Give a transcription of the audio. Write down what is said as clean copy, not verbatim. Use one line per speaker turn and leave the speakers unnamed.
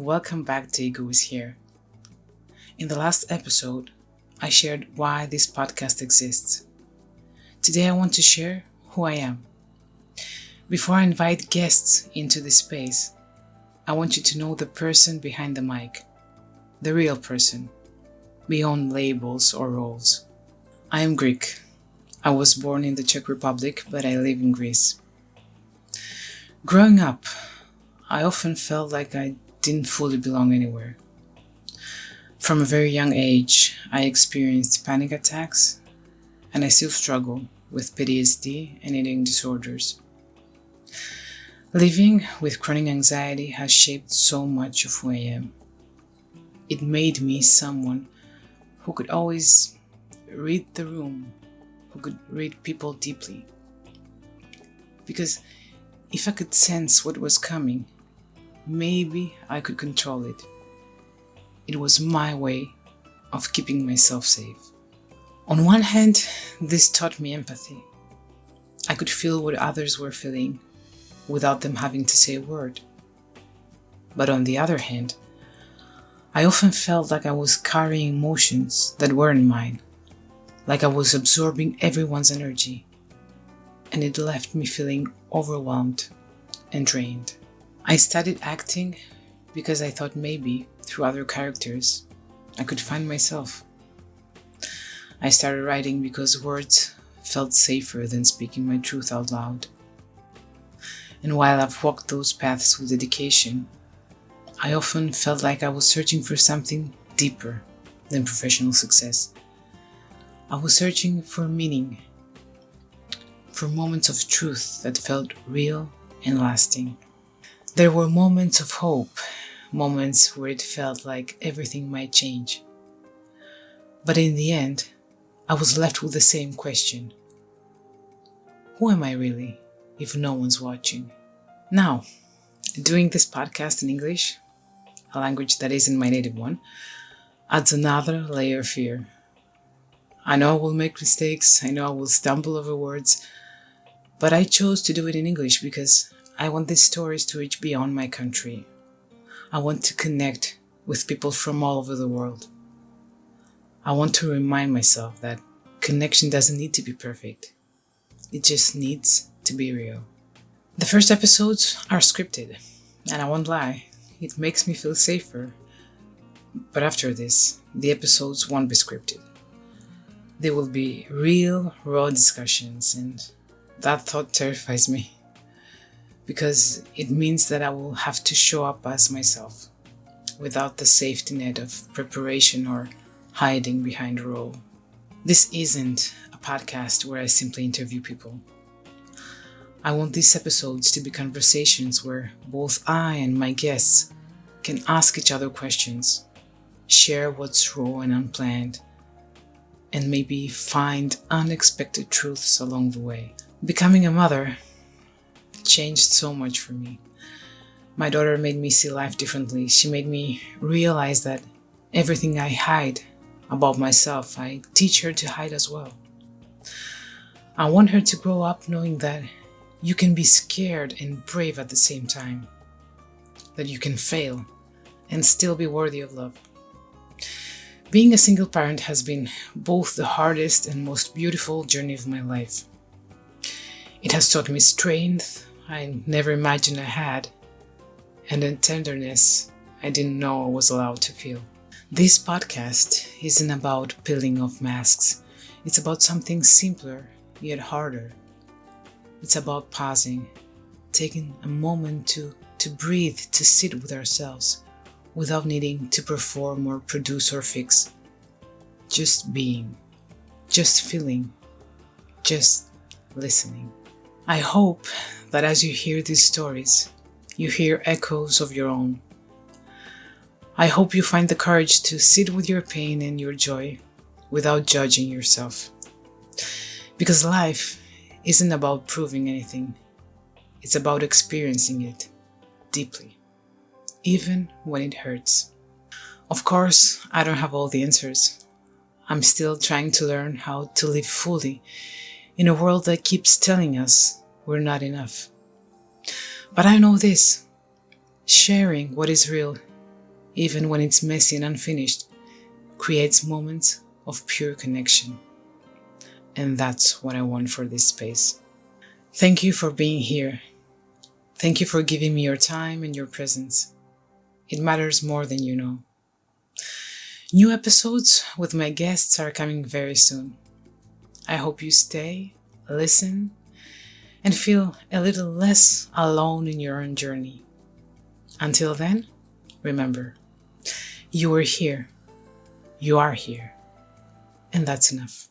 welcome back. Diego is here. In the last episode, I shared why this podcast exists. Today I want to share who I am. Before I invite guests into this space, I want you to know the person behind the mic, the real person, beyond labels or roles. I am Greek. I was born in the Czech Republic, but I live in Greece. Growing up, I often felt like I didn't fully belong anywhere. From a very young age, I experienced panic attacks, and I still struggle with PTSD and eating disorders. Living with chronic anxiety has shaped so much of who I am. It made me someone who could always read the room, who could read people deeply. Because if I could sense what was coming, maybe I could control it. It was my way of keeping myself safe. On one hand, this taught me empathy. I could feel what others were feeling without them having to say a word. But on the other hand, I often felt like I was carrying emotions that weren't mine, like I was absorbing everyone's energy, and it left me feeling overwhelmed and drained. I studied acting because I thought maybe through other characters I could find myself. I started writing because words felt safer than speaking my truth out loud. And while I've walked those paths with dedication, I often felt like I was searching for something deeper than professional success. I was searching for meaning, for moments of truth that felt real and lasting. There were moments of hope, moments where it felt like everything might change. But in the end, I was left with the same question. Who am I really if no one's watching? Now, doing this podcast in English, a language that isn't my native one, adds another layer of fear. I know I will make mistakes, I know I will stumble over words, but I chose to do it in English because I want these stories to reach beyond my country. I want to connect with people from all over the world. I want to remind myself that connection doesn't need to be perfect. It just needs to be real. The first episodes are scripted, and I won't lie, it makes me feel safer. But after this, the episodes won't be scripted. They will be real, raw discussions, and that thought terrifies me. Because it means that I will have to show up as myself, without the safety net of preparation or hiding behind a role. This isn't a podcast where I simply interview people. I want these episodes to be conversations where both I and my guests can ask each other questions, share what's raw and unplanned, and maybe find unexpected truths along the way. Becoming a mother changed so much for me. My daughter made me see life differently. She made me realize that everything I hide about myself, I teach her to hide as well. I want her to grow up knowing that you can be scared and brave at the same time, that you can fail and still be worthy of love. Being a single parent has been both the hardest and most beautiful journey of my life. It has taught me strength I never imagined I had, and a tenderness I didn't know I was allowed to feel. This podcast isn't about peeling off masks. It's about something simpler, yet harder. It's about pausing, taking a moment to breathe, to sit with ourselves, without needing to perform or produce or fix. Just being, just feeling, just listening. I hope that as you hear these stories, you hear echoes of your own. I hope you find the courage to sit with your pain and your joy without judging yourself. Because life isn't about proving anything. It's about experiencing it deeply, even when it hurts. Of course, I don't have all the answers. I'm still trying to learn how to live fully in a world that keeps telling us we're not enough. But I know this: sharing what is real even when it's messy and unfinished, creates moments of pure connection. And that's what I want for this space. Thank you for being here. Thank you for giving me your time and your presence. It matters more than you know. New episodes with my guests are coming very soon. I hope you stay, listen, and feel a little less alone in your own journey. Until then, remember, you are here, and that's enough.